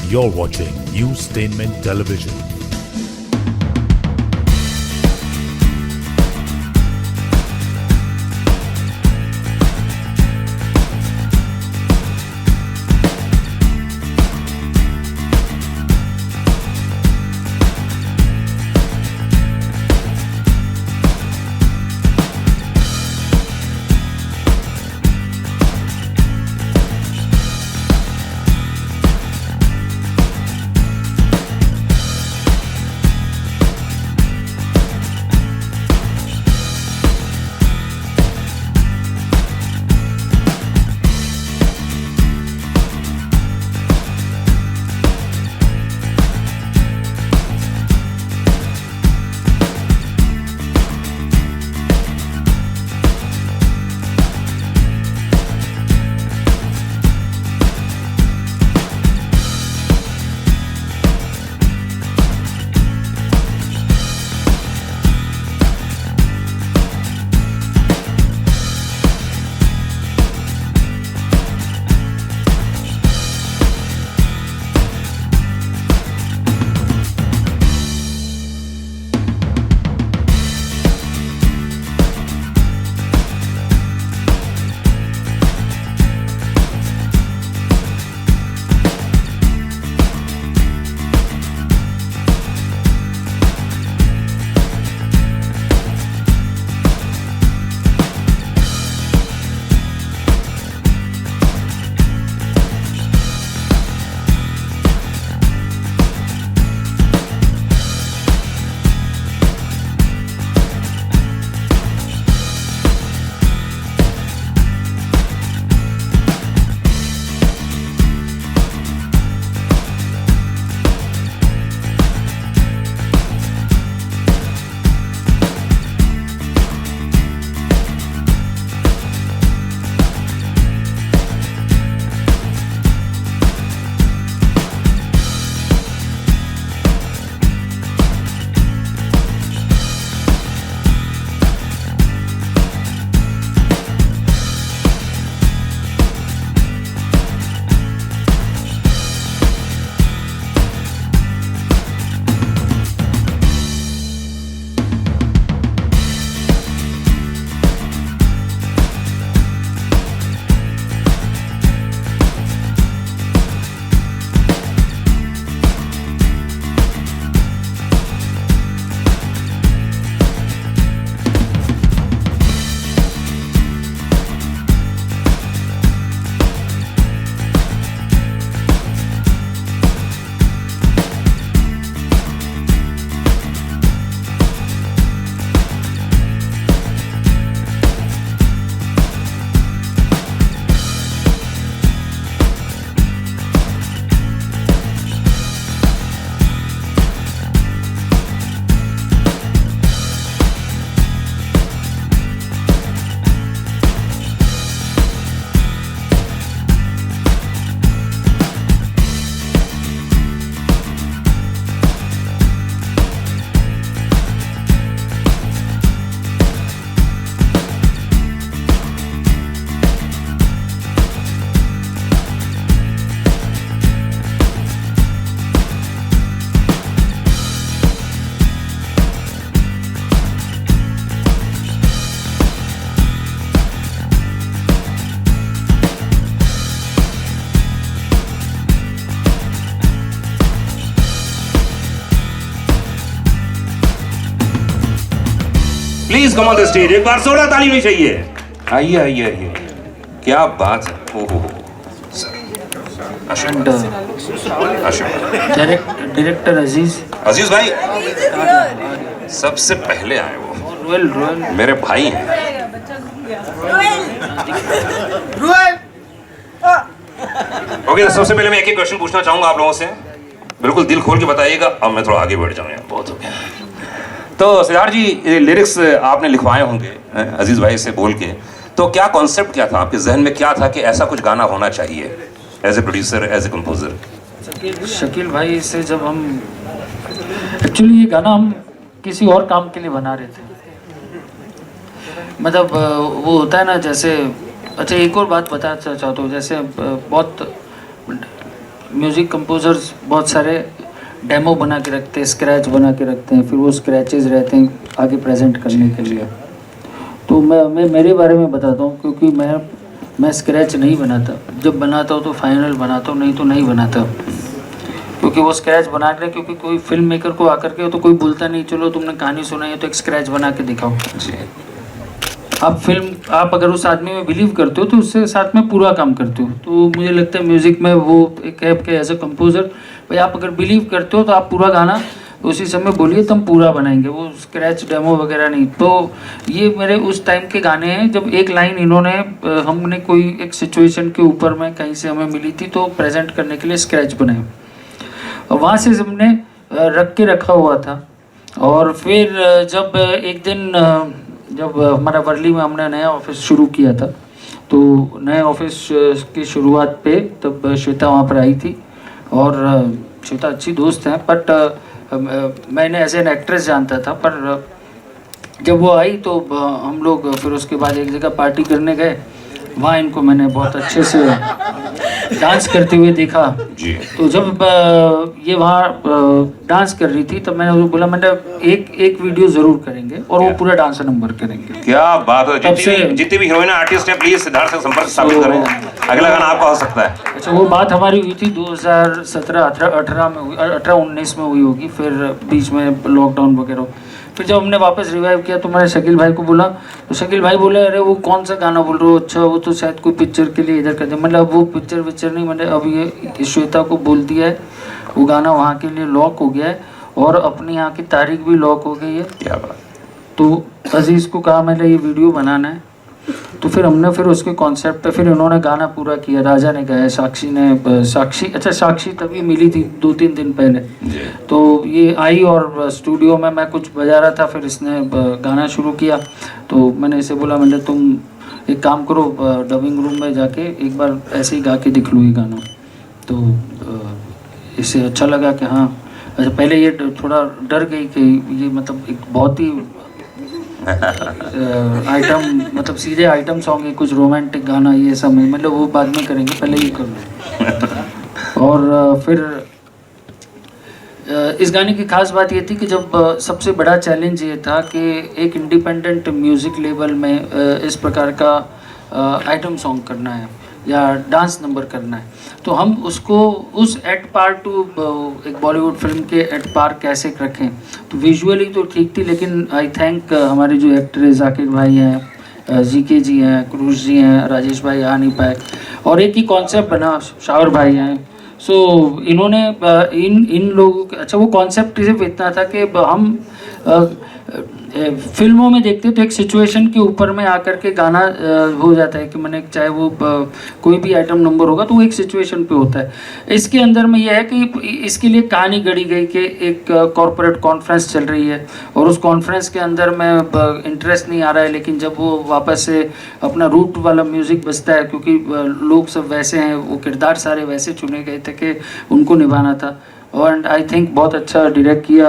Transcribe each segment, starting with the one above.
You're watching Newstainment Television. Please come on the stage. एक बार जोरदार ताली होनी चाहिए। आइए आइए आइए, क्या बात है। ओहो डायरेक्टर अजीज भाई सबसे पहले आए वो। रोयल मेरे भाई हैं। ओके, तो सबसे पहले मैं एक क्वेश्चन पूछना चाहूंगा आप लोगों से, बिल्कुल दिल खोल के बताइएगा। अब मैं थोड़ा आगे बढ़ जाऊँ, बहुत हो गया। तो सिद्धार्थ जी, लिरिक्स आपने लिखवाए होंगे अजीज भाई से बोल के, तो क्या कॉन्सेप्ट क्या था आपके जहन में, क्या था कि ऐसा कुछ गाना होना चाहिए as a producer, as a composer? Shakeel भाई से जब हम एक्चुअली ये गाना हम किसी और काम के लिए बना रहे थे, मतलब वो होता है ना जैसे। अच्छा, एक और बात बताना चाहता हूँ, जैसे बहुत म्यूज़िक कंपोजर्स बहुत सारे डेमो बना के रखते हैं, स्क्रैच बना के रखते हैं, फिर वो स्क्रैचेस रहते हैं आगे प्रेजेंट करने के लिए। तो मैं मेरे बारे में बताता हूँ, क्योंकि मैं स्क्रैच नहीं बनाता, जब बनाता हूँ तो फाइनल बनाता हूँ, नहीं तो नहीं बनाता। क्योंकि वो स्क्रैच बना रहे, क्योंकि कोई फिल्म मेकर को आकर के तो कोई बोलता नहीं चलो तुमने कहानी सुनाई है तो एक स्क्रैच बना के दिखाओ। आप अगर उस आदमी में बिलीव करते हो तो उससे साथ में पूरा काम करते हो। तो मुझे लगता है म्यूज़िक में वो एक है कि एज ए कंपोजर भाई आप अगर बिलीव करते हो तो आप पूरा गाना उसी समय बोलिए तो हम पूरा बनाएंगे, वो स्क्रैच डेमो वगैरह नहीं। तो ये मेरे उस टाइम के गाने हैं जब एक लाइन इन्होंने हमने कोई एक सिचुएशन के ऊपर में कहीं से हमें मिली थी तो प्रेजेंट करने के लिए स्क्रैच बनाए, और वहाँ से हमने रख के रखा हुआ था। और फिर जब एक दिन जब हमारा वर्ली में हमने नया ऑफिस शुरू किया था, तो नए ऑफिस की शुरुआत पे तब श्वेता वहाँ पर आई थी, और श्वेता अच्छी दोस्त हैं, बट मैंने एज एन एक्ट्रेस जानता था। पर जब वो आई तो हम लोग फिर उसके बाद एक जगह पार्टी करने गए, वहाँ इनको मैंने बहुत अच्छे से डांस करते हुए देखा जी। तो जब ये वहाँ डांस कर रही थी तब मैंने उसको बोला, मैंने एक वीडियो ज़रूर करेंगे और वो पूरा डांस नंबर करेंगे। क्या बात है। जितनी भी हीरोइन आर्टिस्ट हैं प्लीज सिद्धार्थ से संपर्क स्थापित करें, अगला गाना आपका हो सकता है। अच्छा, वो बात हमारी हुई थी 2017-18 में हुई, 18-19 में हुई होगी, फिर बीच में लॉकडाउन वगैरह। फिर जब हमने वापस रिवाइव किया तो मैंने शकील भाई को बोला, तो शकील भाई बोले अरे वो कौन सा गाना बोल रहे हो, अच्छा वो तो शायद कोई पिक्चर के लिए इधर कर दे। मतलब वो पिक्चर नहीं, मैंने अब ये श्वेता को बोल दिया है, वो गाना वहाँ के लिए लॉक हो गया है और अपनी यहाँ की तारीख भी लॉक हो गई है। क्या बात। तो अजीज़ को कहा मैंने ये वीडियो बनाना है, तो फिर हमने फिर उसके कॉन्सेप्ट पे फिर इन्होंने गाना पूरा किया, राजा ने गाया, साक्षी तभी मिली थी 2-3 दिन पहले। तो ये आई और स्टूडियो में मैं कुछ बजा रहा था, फिर इसने गाना शुरू किया। तो मैंने इसे बोला, मैंने तुम एक काम करो डबिंग रूम में जाके एक बार ऐसे ही गा के दिख लो ये गाना। तो इसे अच्छा लगा कि हाँ। अच्छा, पहले ये थोड़ा डर गई कि ये मतलब एक बहुत ही आइटम, मतलब सीधे आइटम सॉन्ग है, कुछ रोमांटिक गाना ये सब नहीं, मतलब वो बाद में करेंगे, पहले ये कर लो। और फिर इस गाने की खास बात ये थी कि जब सबसे बड़ा चैलेंज ये था कि एक इंडिपेंडेंट म्यूज़िक लेवल में इस प्रकार का आइटम सॉन्ग करना है या डांस नंबर करना है, तो हम उसको उस एट पार टू एक बॉलीवुड फिल्म के एट पार कैसे रखें। तो विजुअली तो ठीक थी, लेकिन आई थैंक हमारे जो एक्टर जाकिर भाई हैं, जीके जी हैं, क्रूज जी हैं, राजेश भाई आ नहीं पाए, और एक ही कॉन्सेप्ट बना, शावर भाई हैं। सो इन्होंने इन लोगों के, अच्छा वो कॉन्सेप्ट सिर्फ इतना था कि हम फिल्मों में देखते तो एक सिचुएशन के ऊपर में आकर के गाना हो जाता है कि मैंने चाहे वो कोई भी आइटम नंबर होगा तो वो एक सिचुएशन पे होता है। इसके अंदर में यह है कि इसके लिए कहानी गढ़ी गई कि एक कॉरपोरेट कॉन्फ्रेंस चल रही है और उस कॉन्फ्रेंस के अंदर में इंटरेस्ट नहीं आ रहा है, लेकिन जब वो वापस से अपना रूट वाला म्यूज़िक बजता है, क्योंकि लोग सब वैसे हैं, वो किरदार सारे वैसे चुने गए थे कि उनको निभाना था। और आई थिंक बहुत अच्छा डायरेक्ट किया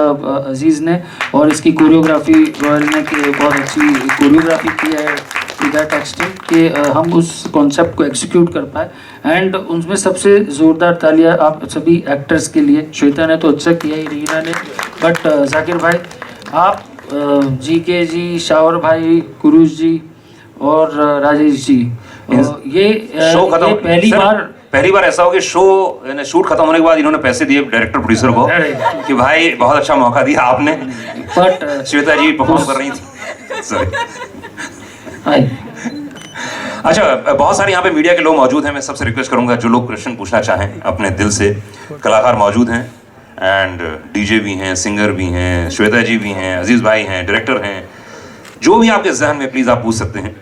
अजीज़ ने, और इसकी कोरियोग्राफी रॉयल ने कि बहुत अच्छी कोरियोग्राफी की है टू दैट एक्सटेंट कि हम उस कॉन्सेप्ट को एग्जीक्यूट कर पाए। एंड उसमें सबसे ज़ोरदार तालियां आप सभी एक्टर्स के लिए। श्वेता ने तो अच्छा किया ही, रीना ने, बट जाकिर भाई आप, जीके जी, शावर भाई, कुरूज जी और राजेश जी, ये पहली बार ऐसा हो कि शूट खत्म होने के बाद इन्होंने पैसे दिए डायरेक्टर प्रोड्यूसर को कि भाई बहुत अच्छा मौका दिया आपने, बट श्वेता जी परफॉर्म कर रही थी। सॉरी। अच्छा, बहुत सारे यहाँ पे मीडिया के लोग मौजूद हैं, मैं सबसे रिक्वेस्ट करूंगा जो लोग क्वेश्चन पूछना चाहें अपने दिल से, कलाकार मौजूद हैं एंड डीजे भी हैं, सिंगर भी हैं, श्वेता जी भी हैं, अजीज भाई हैं, डायरेक्टर हैं, जो भी आपके जहन में प्लीज आप पूछ सकते हैं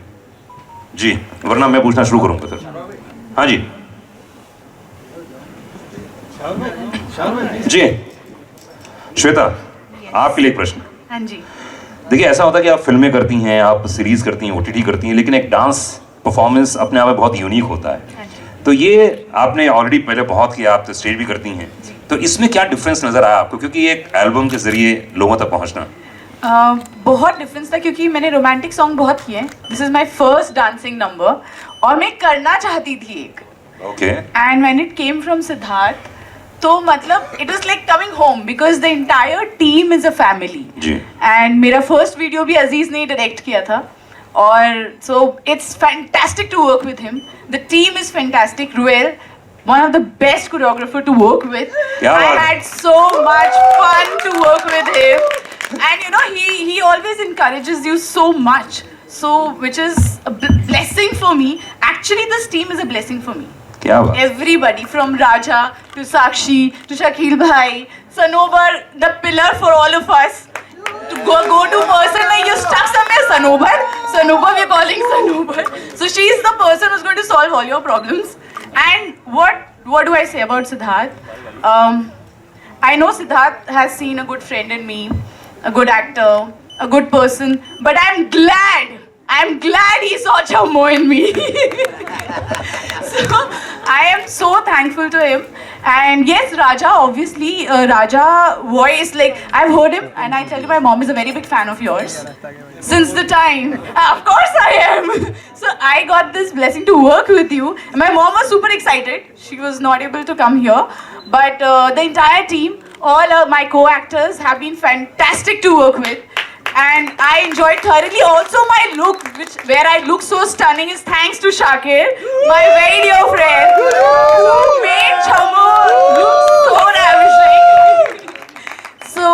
जी, वरना मैं पूछना शुरू करूंगा फिर। हाँ जी जी श्वेता, आपके लिए एक प्रश्न। हाँ जी। देखिए, ऐसा होता है कि आप फिल्में करती हैं, आप सीरीज करती हैं, ओटीटी करती हैं, लेकिन एक डांस परफॉर्मेंस अपने आप में बहुत यूनिक होता है। हाँ, तो ये आपने ऑलरेडी पहले बहुत किया, आप तो स्टेज भी करती हैं, तो इसमें क्या डिफरेंस नजर आया आपको, क्योंकि एक एल्बम के जरिए लोगों तक पहुंचना? बहुत डिफरेंस था, क्योंकि मैंने रोमांटिक सॉन्ग बहुत किए हैं। This is my first dancing number और मैं करना चाहती थी एक, okay, and when it came from Siddharth तो मतलब it was like coming home because the entire team is a family. Ji. And मेरा first video भी अजीज ने डायरेक्ट किया था और so it's fantastic to work with him. The team is fantastic. Ruel, one of the best choreographer to work with. क्या I बात? had so much fun to work with him. And you know, he always encourages you so much. So which is a blessing for me. Actually, this team is a blessing for me. क्या बात? Everybody from Raja to Sakshi to Shakil Bhai, Sanobar, the pillar for all of us. To go to person like you're stuck somewhere, Sanobar, we're calling Sanobar. So she's the person who's going to solve all your problems. And what do I say about Siddharth? I know Siddharth has seen a good friend in me, a good actor, a good person, but I'm glad he saw Chammo in me. So I am so thankful to him. And yes, Raja, obviously, Raja voice, like I've heard him and I tell you my mom is a very big fan of yours. Since the time, of course I am. So I got this blessing to work with you. My mom was super excited. She was not able to come here. But the entire team, all my co-actors have been fantastic to work with. And I enjoyed thoroughly. Also my look, where I look so stunning, is thanks to Shakir, my very dear friend, who made Chammo look so ravishing. So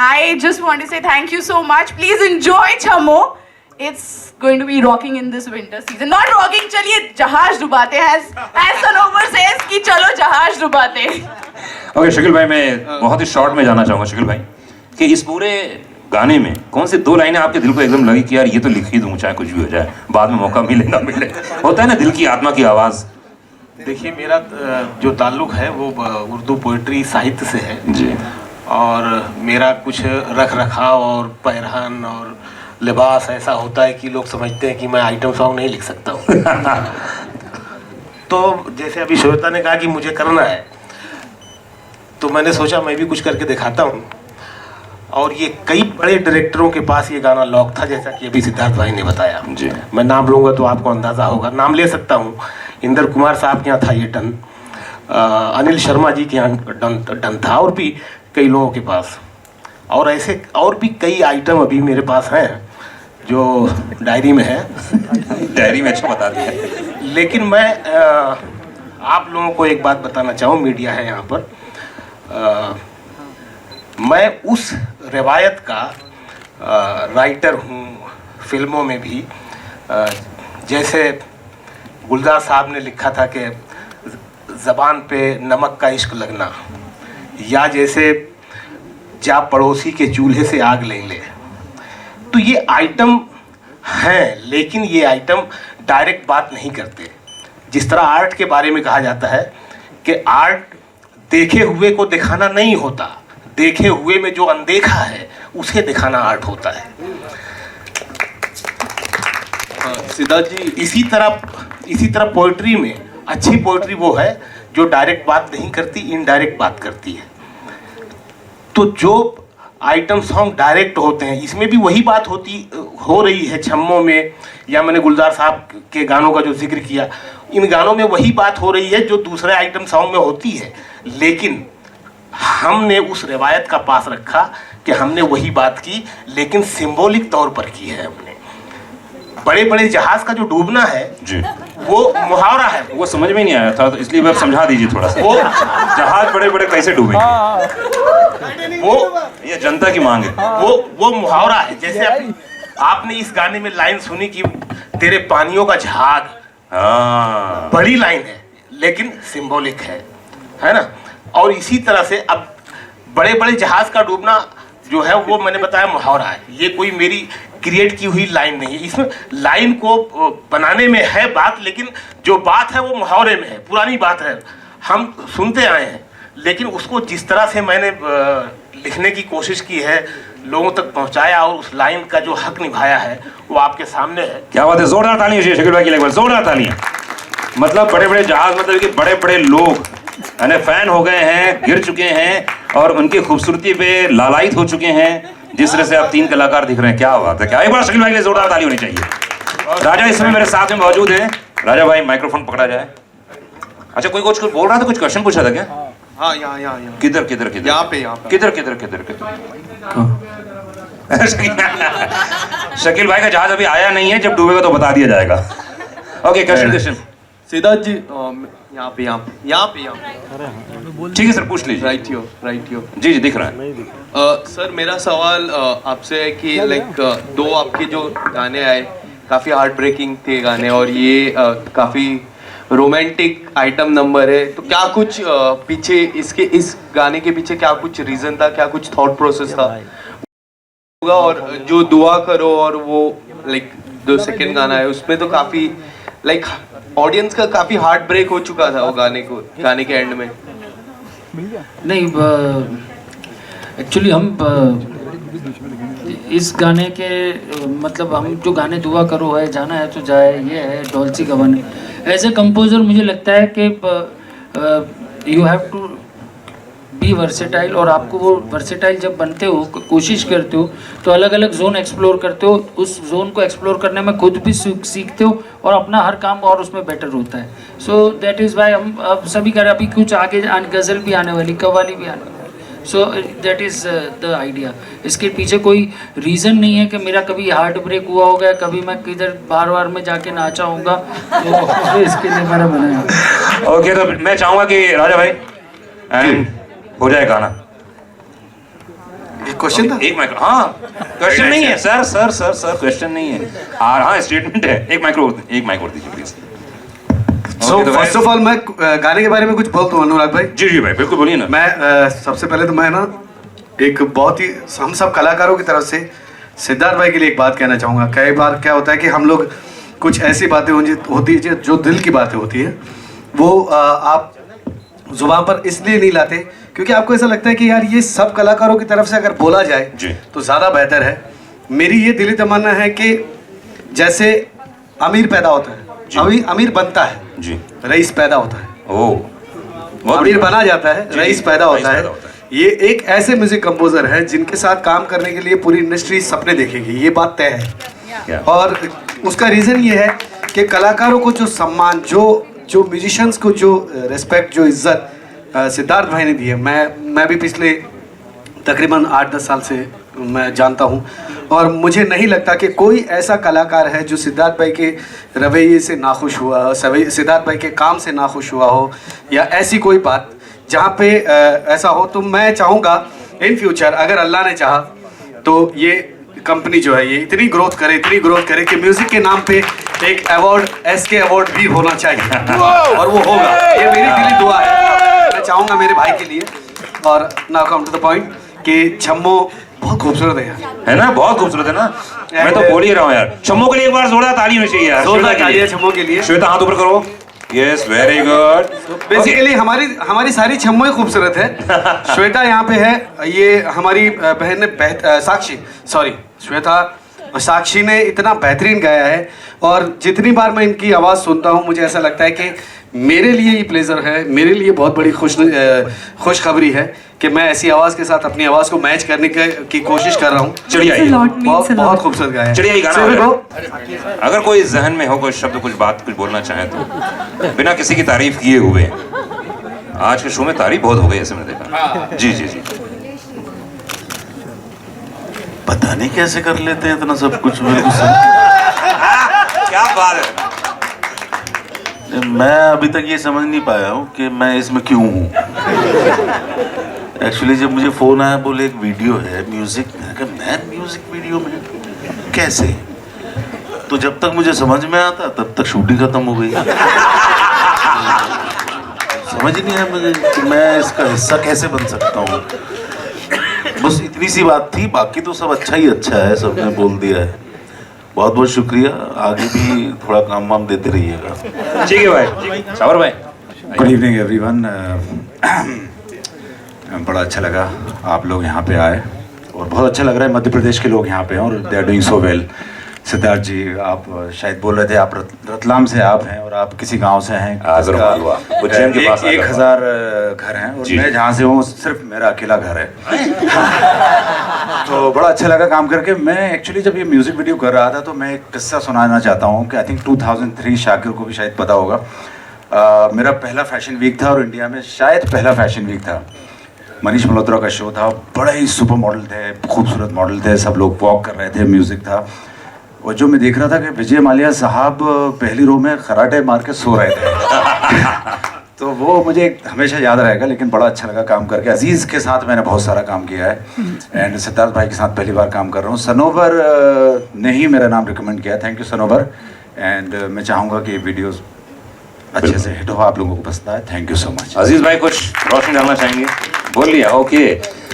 I just want to say thank you so much. Please enjoy Chammo. It's going to be rocking in this winter season. Not rocking, चलिए जहाज डुबाते हैं. As Sanobar says कि चलो जहाज डुबाते हैं. Okay Shakeel भाई, मैं बहुत ही शॉर्ट में जाना चाहूँगा शकील भाई कि इस पूरे गाने में कौन सी दो लाइनें आपके दिल को एकदम लगी कि यार ये तो लिख ही दूँ चाहे कुछ भी हो जाए, बाद में मौका मिले ना मिले, होता है ना दिल की आत्मा की आवाज़। देखिए मेरा जो ताल्लुक है वो उर्दू पोइट्री साहित्य से है जी, और मेरा कुछ रख रखाव और पहरान और लिबास ऐसा होता है कि लोग समझते हैं कि मैं आइटम सॉन्ग नहीं लिख सकता हूँ। तो जैसे अभी श्वेता ने कहा कि मुझे करना है, तो मैंने सोचा मैं भी कुछ करके दिखाता हूँ। और ये कई बड़े डायरेक्टरों के पास ये गाना लॉक था, जैसा कि अभी सिद्धार्थ भाई ने बताया जी। मैं नाम लूँगा तो आपको अंदाज़ा होगा, नाम ले सकता हूँ। इंदर कुमार साहब के यहाँ था ये डन, अनिल शर्मा जी के यहाँ डन था, और भी कई लोगों के पास, और ऐसे और भी कई आइटम अभी मेरे पास हैं जो डायरी में है। डायरी में अच्छा बता दिया। लेकिन मैं आप लोगों को एक बात बताना चाहूँ, मीडिया है यहाँ पर, मैं उस रिवायत का राइटर हूँ फिल्मों में भी। जैसे गुलजार साहब ने लिखा था कि ज़बान पे नमक का इश्क लगना, या जैसे जा पड़ोसी के चूल्हे से आग ले ले, तो ये आइटम हैं, लेकिन ये आइटम डायरेक्ट बात नहीं करते। जिस तरह आर्ट के बारे में कहा जाता है कि आर्ट देखे हुए को दिखाना नहीं होता, देखे हुए में जो अनदेखा है उसे दिखाना आर्ट होता है। सिद्धार्थ जी, इसी तरह पोइट्री में अच्छी पोइट्री वो है जो डायरेक्ट बात नहीं करती, इनडायरेक्ट बात करती है। तो जो आइटम सॉन्ग डायरेक्ट होते हैं, इसमें भी वही बात हो रही है छम्मों में, या मैंने गुलजार साहब के गानों का जो जिक्र किया, इन गानों में वही बात हो रही है जो दूसरे आइटम सॉन्ग में होती है। लेकिन हमने उस रिवायत का पास रखा कि हमने वही बात की, लेकिन सिंबॉलिक तौर पर की है हमने। बड़े बड़े जहाज का जो डूबना है जी, वो मुहावरा है। वो समझ में नहीं आया था, तो इसलिए आप समझा दीजिए थोड़ा सा। वो जहाज बड़े बड़े कैसे डूबेंगे, वो ये जनता की मांग है। वो मुहावरा है। जैसे आपने इस गाने में लाइन सुनी कि तेरे पानियों का जहाज, हाँ, बड़ी लाइन है लेकिन सिंबॉलिक है ना। और इसी तरह से अब बड़े बड़े जहाज का डूबना जो है वो मैंने बताया मुहावरा है, ये कोई मेरी क्रिएट की हुई लाइन नहीं है। इसमें लाइन को बनाने में है बात, लेकिन जो बात है वो मुहावरे में है, पुरानी बात है, हम सुनते आए हैं। लेकिन उसको जिस तरह से मैंने लिखने की कोशिश की है, लोगों तक पहुंचाया और उस लाइन का जो हक निभाया है वो आपके सामने है। क्या बात है, जोरदार तालियां शकील भाई के लिए, जोरदार तालियां। मतलब बड़े बड़े जहाज, मतलब कि बड़े बड़े लोग यानी फैन हो गए हैं, गिर चुके हैं और उनकी खूबसूरती पे लालायित हो चुके हैं, जिस तरह से आप तीन कलाकार दिख रहे हैं। क्या बात है, क्या एक बार शकील भाई के लिए जोरदार ताली होनी चाहिए। राजा इस समय मेरे साथ में मौजूद है। राजा भाई माइक्रोफोन पकड़ा जाए। अच्छा, कोई कुछ बोल रहा था, कुछ क्वेश्चन पूछा था क्या? हाँ यहाँ यहाँ यहाँ किधर किधर किधर यहाँ पे किधर किधर किधर किधर शकील भाई का जहाज अभी आया नहीं है, जब डूबेगा तो बता दिया जाएगा। ओके क्वेश्चन क्वेश्चन सिद्धार्थ जी यहाँ पे ठीक है सर, पूछ लीजिए। राइट यो जी जी दिख रहा है। सर मेरा सवाल आपसे है कि लाइक दो आपके जो गाने आए काफ़ी हार्ट ब्रेकिंग थे गाने, और ये काफ़ी रोमांटिक आइटम नंबर है, तो क्या कुछ पीछे इसके इस गाने के पीछे क्या कुछ रीज़न था, क्या कुछ थॉट प्रोसेस था होगा? और जो दुआ करो और वो लाइक जो सेकंड गाना है उसमें तो काफ़ी लाइक ऑडियंस का काफ़ी हार्ट ब्रेक हो चुका था वो गाने के एंड में। नहीं, एक्चुअली हम इस गाने के मतलब हम जो गाने दुआ करो है, जाना है तो जाए, ये है डॉल्ची का बने, एज ए कंपोजर मुझे लगता है कि you have to be versatile, और आपको वो वर्सेटाइल जब बनते हो, कोशिश करते हो तो अलग अलग जोन एक्सप्लोर करते हो, उस जोन को एक्सप्लोर करने में खुद भी सीखते हो और अपना हर काम और उसमें बेटर होता है। सो दैट इज़ वाई हम अब सभी कर, अभी कुछ आगे गज़ल भी आने वाली, कव्वाली भी आने वाली, so that is the idea. इसके पीछे कोई रीज़न नहीं है कि मेरा कभी हार्ट ब्रेक हुआ होगा, कभी मैं किधर बार बार में जाके नाचा होगा, तो इसके लिए मैंने बनाया। ओके, तो मैं चाहूँगा कि राजा भाई एंड हो जाए गाना। क्वेश्चन था? एक माइक्रो, हाँ क्वेश्चन नहीं है sir, sir sir sir question नहीं है, हाँ स्टेटमेंट है। एक माइक्रो दीजिए please. So first of all मैं गाने के बारे में कुछ बोलता हूँ अनुराग भाई। जी जी भाई बिल्कुल बोलिए ना। मैं सबसे पहले तो मैं ना एक बहुत ही हम सब कलाकारों की तरफ से सिद्धार्थ भाई के लिए एक बात कहना चाहूँगा। कई बार क्या होता है कि हम लोग कुछ ऐसी बातें होती है जो दिल की बातें होती है, वो आप जुबान पर इसलिए नहीं लाते क्योंकि आपको ऐसा लगता है कि यार ये सब कलाकारों की तरफ से अगर बोला जाए तो ज़्यादा बेहतर है। मेरी ये दिली तमन्ना है कि जैसे अमीर पैदा होता है, अमीर बनता है जी, रईस पैदा होता है, ओ अमीर बना जाता है, रईस पैदा होता है। ये एक ऐसे म्यूजिक कंपोजर है जिनके साथ काम करने के लिए पूरी इंडस्ट्री सपने देखेगी, ये बात तय है। और उसका रीज़न ये है कि कलाकारों को जो सम्मान, जो म्यूजिशियंस को जो रिस्पेक्ट, जो इज्जत सिद्धार्थ भाई ने दी है, मैं भी पिछले तकरीबन 8-10 साल से मैं जानता हूँ, और मुझे नहीं लगता कि कोई ऐसा कलाकार है जो सिद्धार्थ भाई के रवैये से नाखुश हुआ हो, सिद्धार्थ भाई के काम से नाखुश हुआ हो, या ऐसी कोई बात जहाँ पे ऐसा हो। तो मैं चाहूँगा इन फ्यूचर अगर अल्लाह ने चाहा तो ये कंपनी जो है ये इतनी ग्रोथ करे कि म्यूजिक के नाम पे एक अवार्ड, SK अवार्ड भी होना चाहिए, और वो होगा। ये मेरी दिली दुआ है, मैं चाहूँगा मेरे भाई के लिए। और now come to the point कि छम्मो बहुत खूबसूरत है ना, बहुत खूबसूरत है ना। मैं तो बोल ही रहा हूँ यार, छम्मो के लिए एक बार जोरदार ताली होनी चाहिए यार। जोरदार ताली है छम्मो के लिए। श्वेता हाथ ऊपर करो। Yes very good. बेसिकली हमारी सारी छम्मो ही खूबसूरत है। श्वेता यहाँ पे है, ये हमारी बहन ने साक्षी ने इतना बेहतरीन गाया है, और जितनी बार मैं इनकी आवाज़ सुनता हूँ मुझे ऐसा लगता है कि मेरे लिए ये प्लेजर है, मेरे लिए बहुत बड़ी खुशखबरी है कि मैं ऐसी आवाज़ के साथ अपनी आवाज़ को मैच करने की कोशिश कर रहा हूँ। चलिए बहुत खूबसूरत गाया है। चलिए गाना अगर कोई जहन में हो, कोई शब्द, कुछ बात, कुछ बोलना चाहे तो बिना किसी की तारीफ किए हुए। आज के शो में तारीफ बहुत हो गई ऐसे मैंने देखा। जी जी जी। पता नहीं कैसे कर लेते हैं इतना सब कुछ। क्या बात है। मैं अभी तक ये समझ नहीं पाया हूँ कि मैं इसमें क्यों हूँ। एक्चुअली जब मुझे फोन आया, बोले एक वीडियो है म्यूजिक, मैं म्यूजिक वीडियो में कैसे? तो जब तक मुझे समझ में आता तब तक शूटिंग खत्म हो गई। समझ ही नहीं आया मुझे कि मैं इसका हिस्सा कैसे बन सकता हूँ। बस इतनी सी बात थी, बाकी तो सब अच्छा ही अच्छा है, सबने बोल दिया है। बहुत बहुत शुक्रिया, आगे भी थोड़ा काम वाम देते रहिएगा। ठीक है भाई। सावर भाई, गुड इवनिंग एवरीवन। बड़ा अच्छा लगा आप लोग यहाँ पे आए, और बहुत अच्छा लग रहा है मध्य प्रदेश के लोग यहाँ पे हैं और they are doing so well. Siddharth ji, आप शायद बोल रहे थे आप रतलाम से आप हैं, और आप किसी गांव से हैं। 1000 घर हैं, और मैं जहाँ से हूँ सिर्फ मेरा अकेला घर है। तो बड़ा अच्छा लगा काम करके। मैं एक्चुअली जब ये म्यूज़िक वीडियो कर रहा था तो मैं एक किस्सा सुनाना चाहता हूँ कि आई थिंक 2003, शाकिर को भी शायद पता होगा। मेरा पहला फैशन वीक था और इंडिया में शायद पहला फैशन वीक था। मनीष मल्होत्रा का शो था, बड़े ही सुपर मॉडल थे, खूबसूरत मॉडल थे, सब लोग वॉक कर रहे थे, म्यूज़िक था। और जो मैं देख रहा था कि विजय माल्या साहब पहली रो में खराटे मार के सो रहे थे तो वो मुझे हमेशा याद रहेगा। लेकिन बड़ा अच्छा लगा काम करके। अजीज़ के साथ मैंने बहुत सारा काम किया है एंड सिद्धार्थ भाई के साथ पहली बार काम कर रहा हूँ। सनोवर ने ही मेरा नाम रिकमेंड किया, थैंक यू सनोवर। एंड मैं चाहूँगा कि वीडियोस अच्छे से हिट हो, आप लोगों को पसंद आए। Thank you so much. Aziz भाई कुछ रोशनी डालना चाहेंगे? बोल लिया, ओके।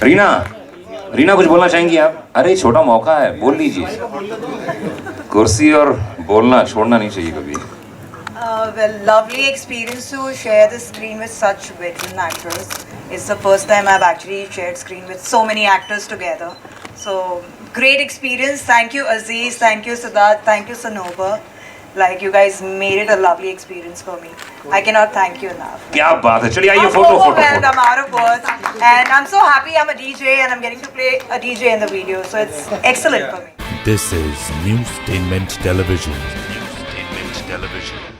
रीना कुछ बोलना चाहेंगी आप? अरे छोटा मौका है, बोल लीजिए। कुर्सी और बोलना छोड़ना नहीं चाहिए कभी। Well, lovely experience to share the screen with such veteran actors. It's the first time I've actually shared screen with so many actors together. So great experience. Thank you Aziz, thank you Siddharth, thank you Sanoba. Like you guys made it a lovely experience for me. I cannot thank you enough. क्या बात है, चलिए आइए I'm photo. overwhelmed, I'm out of words, and I'm so happy I'm a DJ and I'm getting to play a DJ in the video. So it's excellent for me. This is Newstainment Television. Newstainment Television.